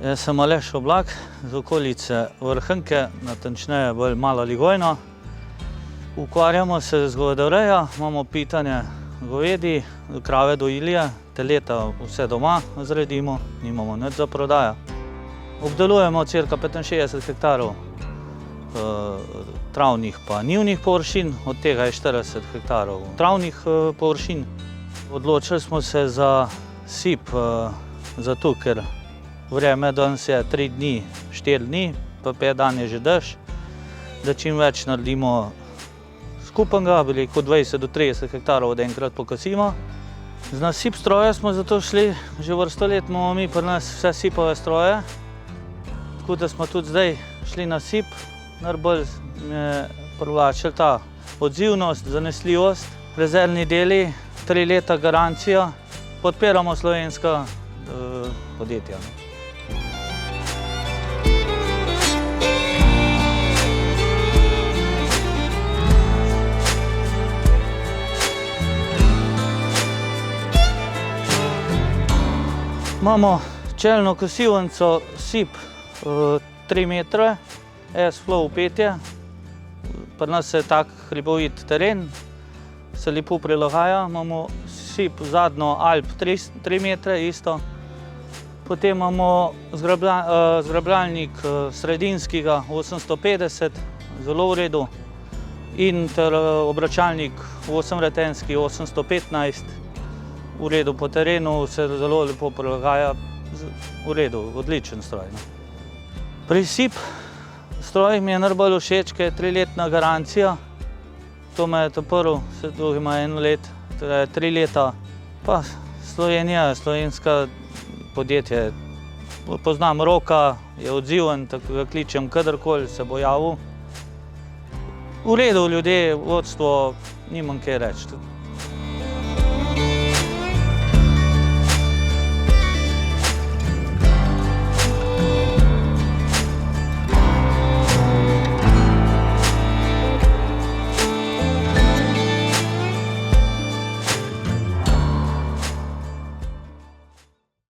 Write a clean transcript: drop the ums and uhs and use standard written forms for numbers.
Jaz sem Aleš Oblak z okolice Vrhunke, natančneje bolj Malo Ligojno. Ukvarjamo se z govedorejo, imamo pitanje govedi, krave dojilje, teleta vse doma zredimo, nimamo nič za prodajo. Obdelujemo cirka 65 hektarov travnih pa njivnih površin, od tega je 40 hektarov travnih površin. Odločili smo se za sip, zato ker vreme danes je 3 dni, 4 dni, pa 5 dan je že dež, da čim več naredimo skupnega, veliko 20 do 30 hektarov od enkrat pokasimo. Z nasip stroja smo zato šli, že vrsto let imamo mi pri nas vse sipove stroje, tako da smo tudi zdaj šli na sip. Najbolj me privlačila ta odzivnost, zanesljivost, rezervni deli, 3 leta garancijo, podpiramo slovenska podjetja. Imamo čelno kosilnico sip 3 metre, S-flow petje. Pri nas je tak hribovit teren, se lepo prilagaja. Imamo sip zadnjo Alp 3 metre isto. Potem imamo zgrabljalnik sredinskega 850, zelo v redu. In ter obračalnik 8-vretenski 815, v redu po terenu, se zelo lepo prilagaja, v redu, odličen stroj. Pri sip strojih mi je najbolj všeč, ker je 3-letna garancija. To me je prvi, drugi ima 1 let, torej 3 leta. Pa Slovenija, slovenska podjetje. Poznam Roka, je odziven, tako ga kličem kadarkoli, se bo javil. V redu ljudje, vodstvo, nimam kaj reči.